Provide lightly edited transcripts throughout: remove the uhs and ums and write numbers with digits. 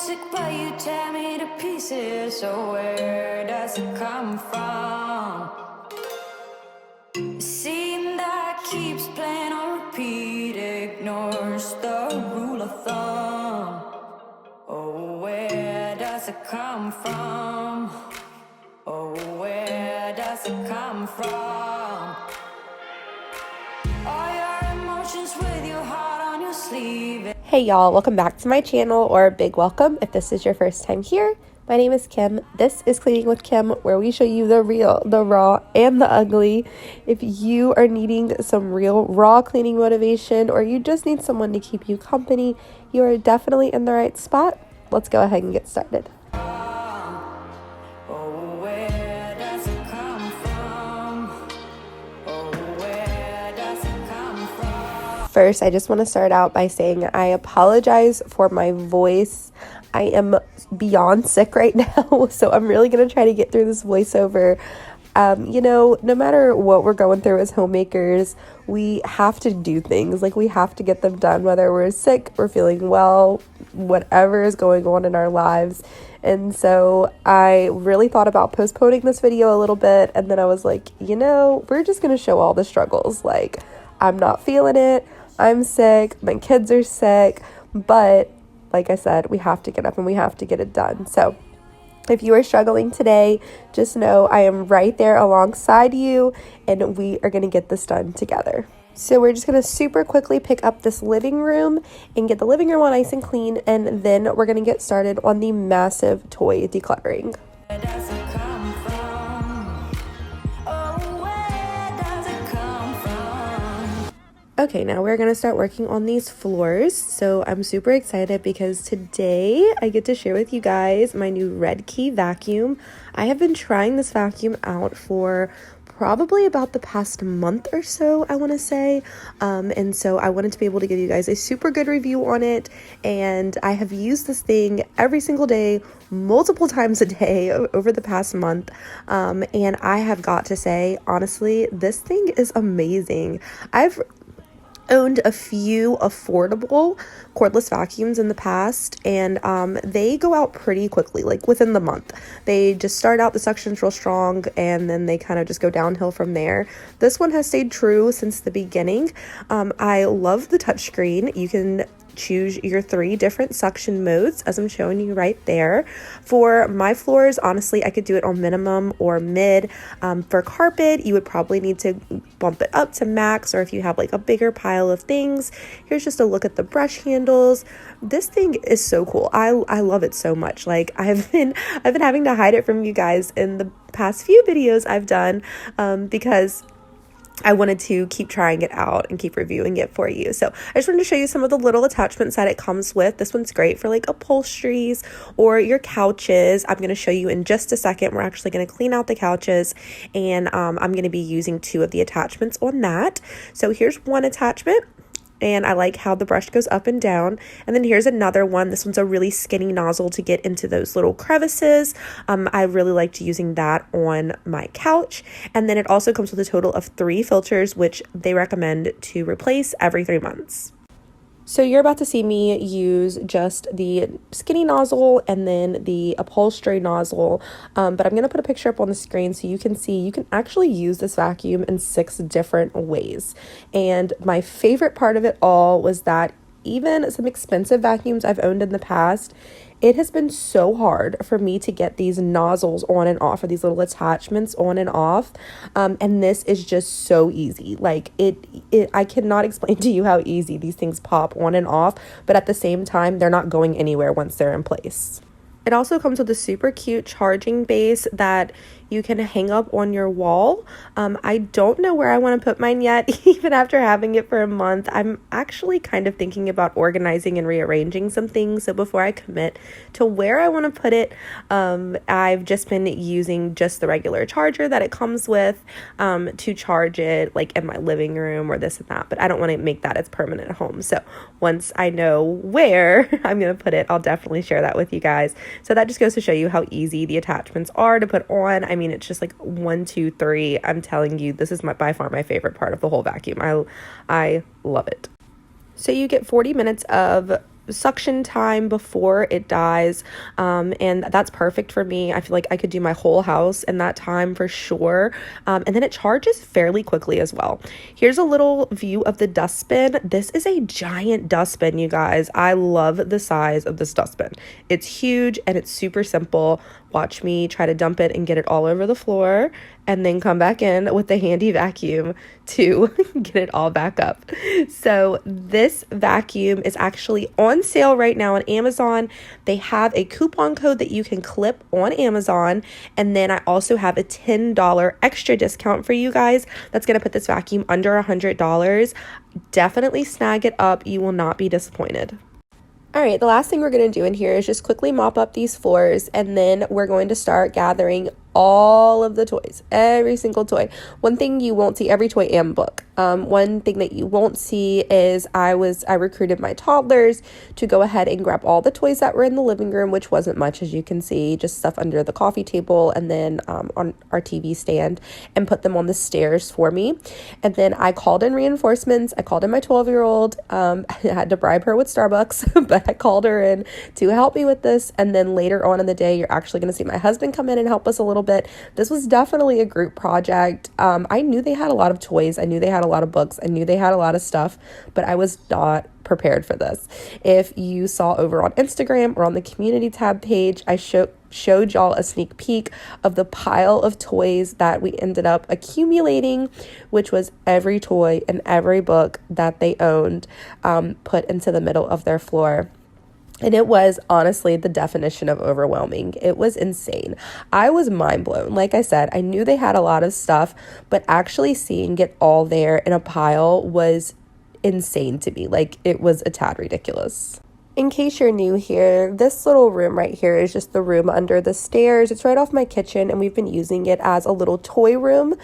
music, but you tear me to pieces. So where does it come from? The scene that keeps playing on repeat ignores the rule of thumb. Oh, where does it come from? Oh, where does it come from? All your emotions with your heart on your sleeve. Hey y'all, welcome back to my channel, or a big welcome if this is your first time here. My name is Kim. This is Cleaning with Kim, where we show you the real, the raw, and the ugly. If you are needing some real raw cleaning motivation, or you just need someone to keep you company, you are definitely in the right spot. Let's go ahead and get started. First, I just want to start out by saying I apologize for my voice. I am beyond sick right now, so I'm really going to try to get through this voiceover. No matter what we're going through as homemakers, we have to do things. Like, we have to get them done, whether we're sick or feeling well, whatever is going on in our lives. And so I really thought about postponing this video a little bit, and then I was like, we're just going to show all the struggles. Like, I'm not feeling it. I'm sick, my kids are sick, but like I said, we have to get up and we have to get it done. So if you are struggling today, just know I am right there alongside you, and we are going to get this done together. So we're just going to super quickly pick up this living room and get the living room all nice and clean, and then we're going to get started on the massive toy decluttering. Okay, now we're going to start working on these floors. So I'm super excited because today I get to share with you guys my new Red Key vacuum. I have been trying this vacuum out for probably about the past month or so, I want to say. And so I wanted to be able to give you guys a super good review on it. And I have used this thing every single day, multiple times a day over the past month. And I have got to say, honestly, this thing is amazing. I've owned a few affordable cordless vacuums in the past, and they go out pretty quickly, like within the month. They just start out, the suction's real strong, and then they kind of just go downhill from there. This one has stayed true since the beginning. I love the touchscreen. You can choose your 3 different suction modes, as I'm showing you right there. For my floors, honestly, I could do it on minimum or mid. For carpet, you would probably need to bump it up to max, or if you have like a bigger pile of things. Here's just a look at the brush handles. This thing is so cool. I love it so much. Like, I've been having to hide it from you guys in the past few videos I've done, because I wanted to keep trying it out and keep reviewing it for you. So I just wanted to show you some of the little attachments that it comes with. This one's great for like upholsteries or your couches. I'm going to show you in just a second. We're actually going to clean out the couches, and I'm going to be using 2 of the attachments on that. So here's one attachment, and I like how the brush goes up and down. And then here's another one. This one's a really skinny nozzle to get into those little crevices. I really liked using that on my couch. And then it also comes with a total of 3 filters, which they recommend to replace every 3 months. So you're about to see me use just the skinny nozzle and then the upholstery nozzle, but I'm going to put a picture up on the screen so you can see you can actually use this vacuum in 6 different ways. And my favorite part of it all was that even some expensive vacuums I've owned in the past, it has been so hard for me to get these nozzles on and off, or these little attachments on and off. And this is just so easy. Like, I cannot explain to you how easy these things pop on and off, but at the same time, they're not going anywhere once they're in place. It also comes with a super cute charging base that you can hang up on your wall. I don't know where I want to put mine yet, even after having it for a month. I'm actually kind of thinking about organizing and rearranging some things. So before I commit to where I want to put it, I've just been using just the regular charger that it comes with to charge it, like in my living room or this and that. But I don't want to make that its permanent home. So once I know where I'm going to put it, I'll definitely share that with you guys. So that just goes to show you how easy the attachments are to put on. I mean, it's just like 1, 2, 3. I'm telling you, this is by far my favorite part of the whole vacuum. I love it. So you get 40 minutes of suction time before it dies, and that's perfect for me. I feel like I could do my whole house in that time for sure, and then it charges fairly quickly as well. Here's a little view of the dustbin. This is a giant dustbin, you guys. I love the size of this dustbin. It's huge and it's super simple. Watch me try to dump it and get it all over the floor, and then come back in with the handy vacuum to get it all back up. So this vacuum is actually on sale right now on Amazon. They have a coupon code that you can clip on Amazon, and then I also have a $10 extra discount for you guys that's going to put this vacuum under $100. Definitely snag it up. You will not be disappointed. All right, the last thing we're going to do in here is just quickly mop up these floors, and then we're going to start gathering all of the toys, every single toy. One thing you won't see, every toy and book. One thing that you won't see is I recruited my toddlers to go ahead and grab all the toys that were in the living room, which wasn't much, as you can see, just stuff under the coffee table and then on our TV stand, and put them on the stairs for me. And then I called in reinforcements. I called in my 12-year-old. I had to bribe her with Starbucks, but I called her in to help me with this. And then later on in the day, you're actually going to see my husband come in and help us a little bit. This was definitely a group project. I knew they had a lot of toys. I knew they had a lot of books. I knew they had a lot of stuff, but I was not prepared for this. If you saw over on Instagram or on the community tab page, I showed y'all a sneak peek of the pile of toys that we ended up accumulating, which was every toy and every book that they owned, put into the middle of their floor. And it was honestly the definition of overwhelming. It was insane. I was mind blown. Like I said, I knew they had a lot of stuff, but actually seeing it all there in a pile was insane to me. Like, it was a tad ridiculous. In case you're new here, this little room right here is just the room under the stairs. It's right off my kitchen, and we've been using it as a little toy room,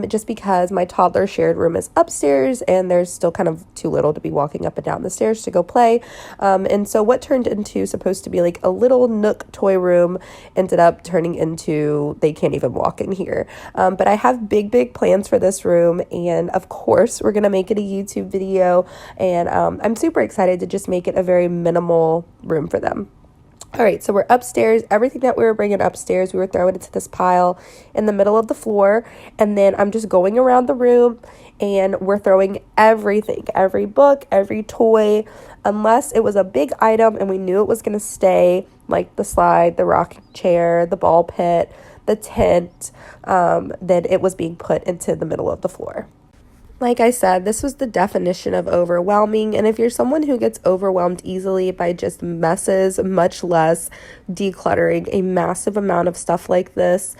just because my toddler shared room is upstairs, and there's still kind of too little to be walking up and down the stairs to go play. And so what turned into supposed to be like a little nook toy room ended up turning into they can't even walk in here. But I have big plans for this room, and of course we're gonna make it a YouTube video, and I'm super excited to just make it a very minimal room for them. All right, so we're upstairs. Everything that we were bringing upstairs, we were throwing into this pile in the middle of the floor, and then I'm just going around the room and we're throwing everything, every book, every toy, unless it was a big item and we knew it was going to stay, like the slide, the rocking chair, the ball pit, the tent, then it was being put into the middle of the floor. Like I said, this was the definition of overwhelming, and if you're someone who gets overwhelmed easily by just messes, much less decluttering a massive amount of stuff like this,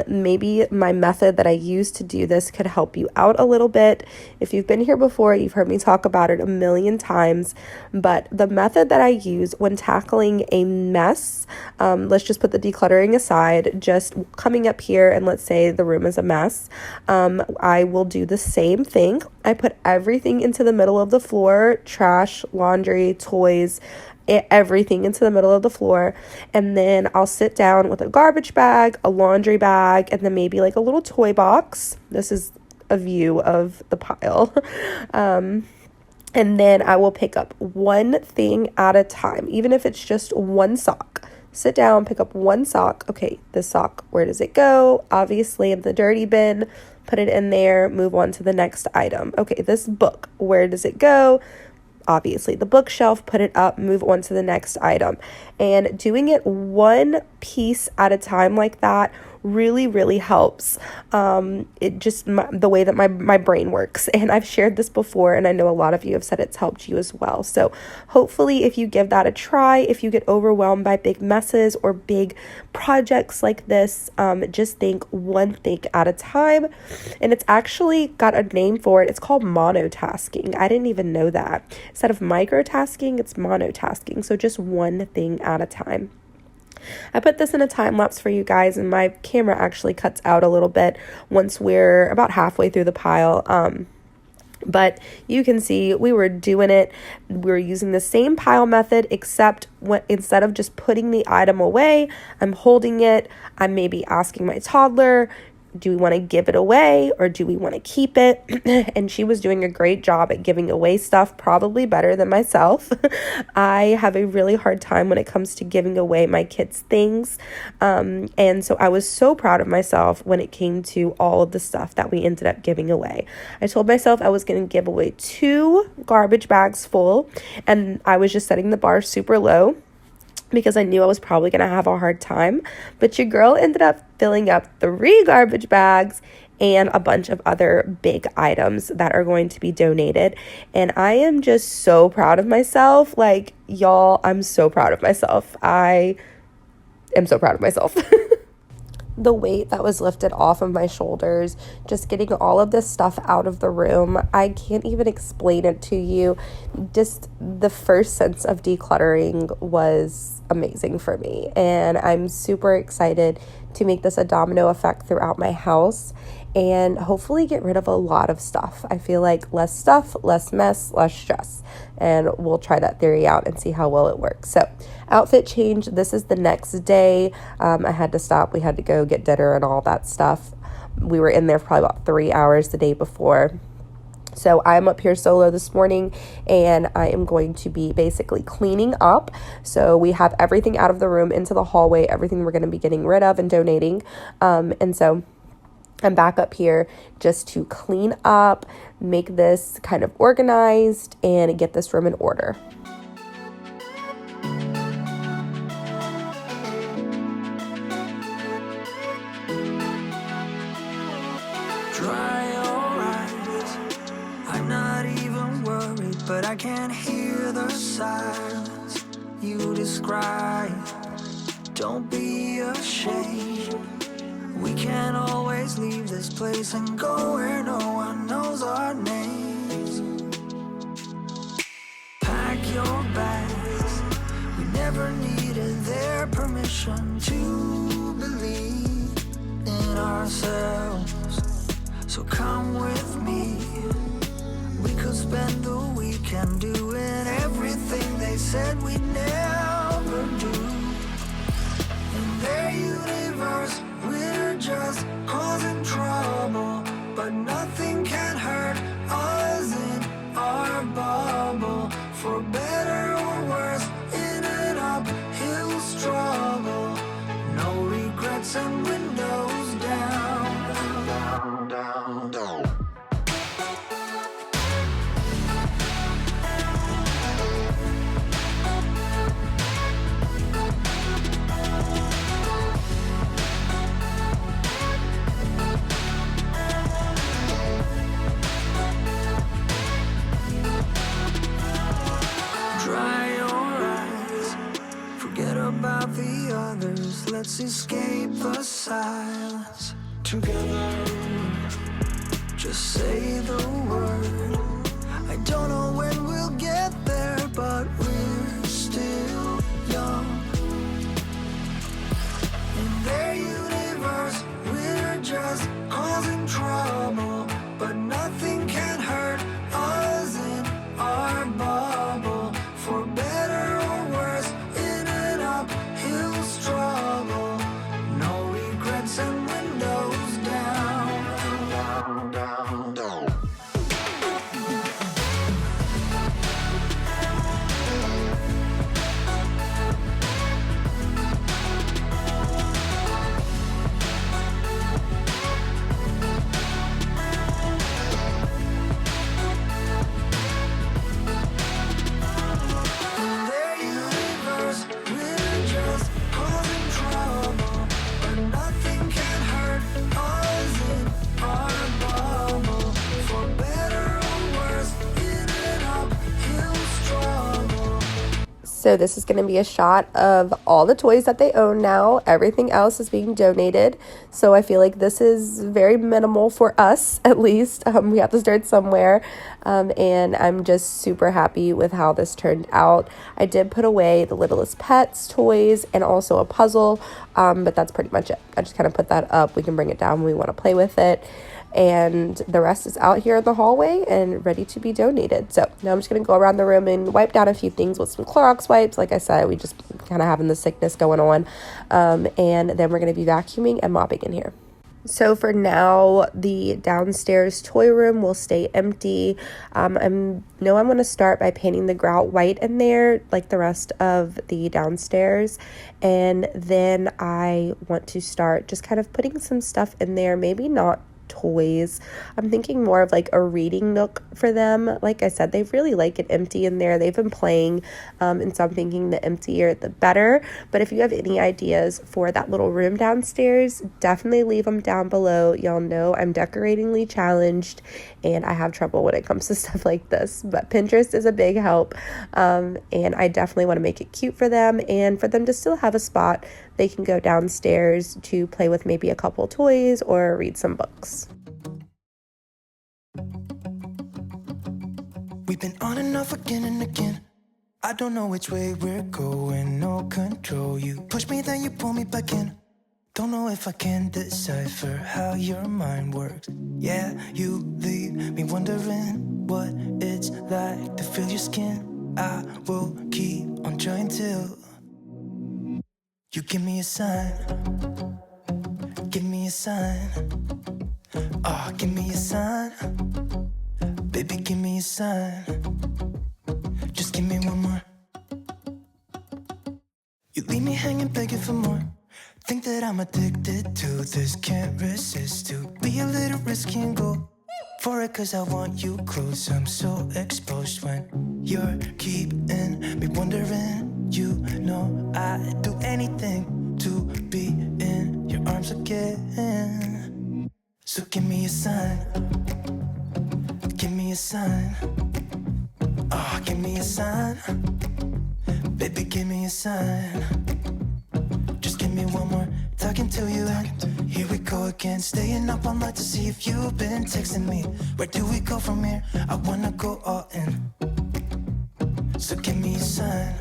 maybe my method that I use to do this could help you out a little bit. If you've been here before, you've heard me talk about it a million times, but the method that I use when tackling a mess, let's just put the decluttering aside, just coming up here and let's say the room is a mess, I will do the same thing. I put everything into the middle of the floor, trash, laundry, toys, everything into the middle of the floor, and then I'll sit down with a garbage bag, a laundry bag, and then maybe like a little toy box. This is a view of the pile. And then I will pick up one thing at a time, even if it's just one sock. Sit down, pick up one sock. Okay, this sock, where does it go? Obviously in the dirty bin. Put it in there, move on to the next item. Okay, this book, where does it go? Obviously the bookshelf, put it up, move on to the next item. And doing it one piece at a time like that really helps. It just the way that my brain works, and I've shared this before, and I know a lot of you have said it's helped you as well. So hopefully if you give that a try, if you get overwhelmed by big messes or big projects like this, just think one thing at a time. And it's actually got a name for it. It's called monotasking. I didn't even know that. Instead of microtasking, it's monotasking. So just one thing at a time. I put this in a time lapse for you guys, and my camera actually cuts out a little bit once we're about halfway through the pile. But you can see we were doing it. We were using the same pile method, except instead of just putting the item away, I'm holding it. I'm maybe asking my toddler, do we want to give it away or do we want to keep it? And she was doing a great job at giving away stuff, probably better than myself. I have a really hard time when it comes to giving away my kids' things. And so I was so proud of myself when it came to all of the stuff that we ended up giving away. I told myself I was going to give away 2 garbage bags full, and I was just setting the bar super low because I knew I was probably going to have a hard time. But your girl ended up filling up 3 garbage bags and a bunch of other big items that are going to be donated. And I am just so proud of myself. Like, y'all, I'm so proud of myself. I am so proud of myself. The weight that was lifted off of my shoulders, just getting all of this stuff out of the room, I can't even explain it to you. Just the first sense of decluttering was amazing for me, and I'm super excited to make this a domino effect throughout my house and hopefully get rid of a lot of stuff. I feel like less stuff, less mess, less stress, and we'll try that theory out and see how well it works. So outfit change, this is the next day. I had to stop. We had to go get dinner and all that stuff. We were in there for probably about 3 hours the day before. So I'm up here solo this morning, and I am going to be basically cleaning up. So we have everything out of the room into the hallway, everything we're going to be getting rid of and donating. And so I'm back up here just to clean up, make this kind of organized, and get this room in order. Dry your eyes. I'm not even worried, but I can't hear the silence you describe. Don't be ashamed. We can always leave this place and go where no one knows our names. Pack your bags. We never needed their permission to believe in ourselves. So come with me. We could spend the weekend doing everything they said we'd never do. In their universe, we're just causing trouble, but nothing can hurt us in our bubble. For better or worse, in an uphill struggle. No regrets and windows down, down, down, down. About the others, let's escape the silence together. Just say the word. I don't know when we'll get there, but we're still young. In their universe, we're just causing trouble, but nothing can hurt us in our bubble. For better or worse, uphill struggle, no regrets and windows down, down, down, down. So this is going to be a shot of all the toys that they own now. Everything else is being donated. So I feel like this is very minimal for us, at least. We have to start somewhere. And I'm just super happy with how this turned out. I did put away the Littlest Pets toys and also a puzzle, but that's pretty much it. I just kind of put that up. We can bring it down when we want to play with it. And the rest is out here in the hallway and ready to be donated. So now I'm just going to go around the room and wipe down a few things with some Clorox wipes. Like I said, we just kind of having the sickness going on. And then we're going to be vacuuming and mopping in here. So for now, the downstairs toy room will stay empty. I'm going to start by painting the grout white in there, like the rest of the downstairs. And then I want to start just kind of putting some stuff in there, maybe not toys. I'm thinking more of like a reading nook for them. Like I said, they really like it empty in there. They've been playing, and so I'm thinking the emptier the better. But if you have any ideas for that little room downstairs, definitely leave them down below. Y'all know I'm decoratingly challenged and I have trouble when it comes to stuff like this, but Pinterest is a big help, and I definitely want to make it cute for them and for them to still have a spot they can go downstairs to play with maybe a couple toys or read some books. We've been on and off again and again. I don't know which way we're going, no control. You push me, then you pull me back in. Don't know if I can decipher how your mind works. Yeah, you leave me wondering what it's like to feel your skin. I will keep on trying till you give me a sign. Give me a sign. Oh, give me a sign. Baby, give me a sign. Just give me one more. You leave me hanging, begging for more. Think that I'm addicted to this, can't resist to be a little risky and go for it, cause I want you close. I'm so exposed when you're keeping me wondering. You know I'd do anything to be in your arms again. So give me a sign. Give me a sign. Oh, give me a sign. Baby, give me a sign. Just give me one more, talking to you. And here we go again, staying up all night to see if you've been texting me. Where do we go from here? I wanna go all in. So give me a sign.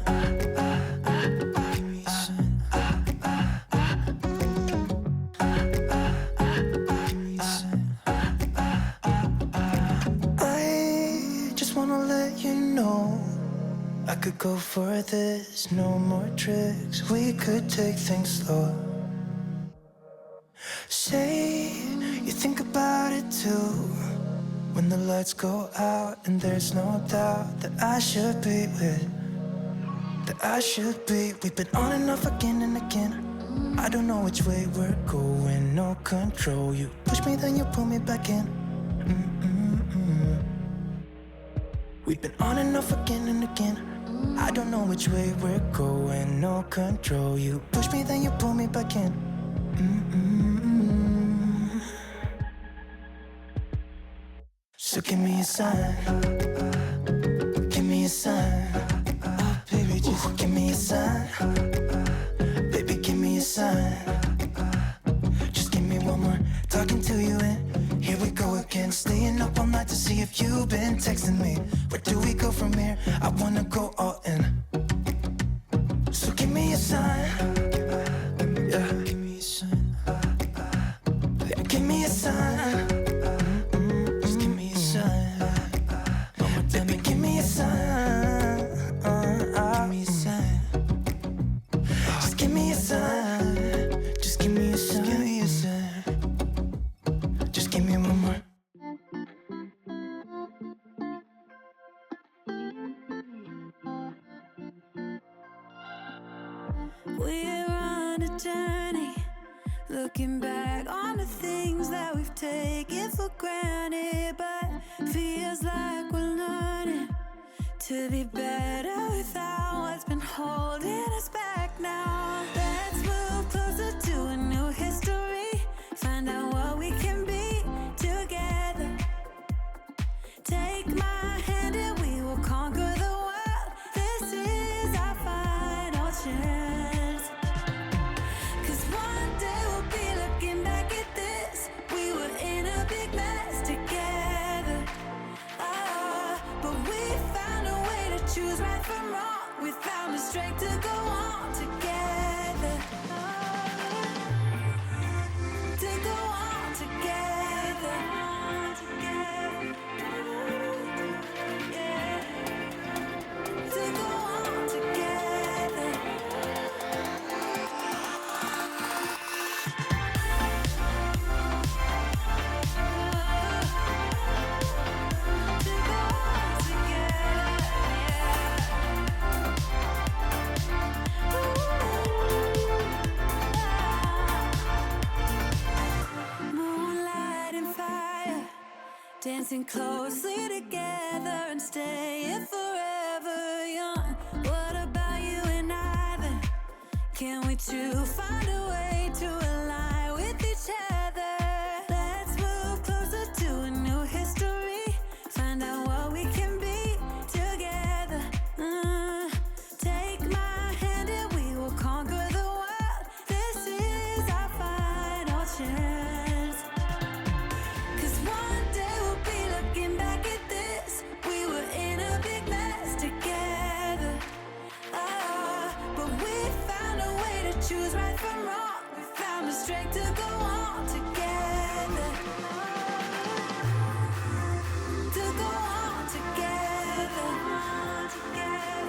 I just wanna let you know I could go for this, no more tricks. We could take things slow. Say you think about it too. When the lights go out and there's no doubt that I should be with, that I should be. We've been on and off again and again. I don't know which way we're going, no control. You push me, then you pull me back in. We've been on and off again and again. I don't know which way we're going, no control. You push me, then you pull me back in. So give me a sign. Give me a sign. Oh, baby, just give me a sign. Baby, give me a sign. Just give me one more, talking to you and here we go again, staying up all night to see if you've been texting me. Where do we go from here? I wanna go all in. So give me a sign. Yeah, give me a sign. Yeah, give me a sign. Just give me a sign. Baby, give me a sign. Give me a sign. Just give me a sign. Just give me a sign. Give me a sign. Just give me one more. We're on a journey, looking back on the things that we've taken for granted, but feels like we're learning to be better without what's been holding us back now. Let's move closer to a new history, find out what we can be together. Take my hand and we will conquer the world. This is our final chance. 'Cause one day we'll be looking back at this. We were in a big mess together. But we found a way to choose right from wrong. We found the strength to go on together. To go on together. Yeah. To go on together. dancing closely together and staying forever young. What about you and I then? Can we two find a way to align with each other? Let's move closer to a new history. Find out what we can be together. Take my hand and we will conquer the world. This is our final chance. 'Cause one day we'll be looking back at this. We were in a big mess together. But we found a way to choose right from wrong. We found the strength to go on together. To go on together. Yeah.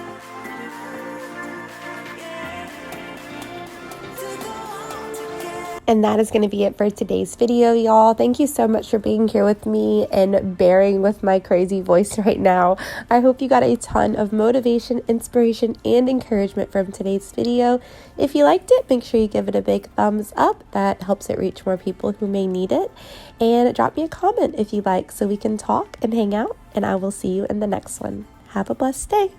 To go on together. And that is going to be it for today's video, y'all. Thank you so much for being here with me and bearing with my crazy voice right now. I hope you got a ton of motivation, inspiration, and encouragement from today's video. If you liked it, make sure you give it a big thumbs up. That helps it reach more people who may need it. And drop me a comment if you like so we can talk and hang out. And I will see you in the next one. Have a blessed day.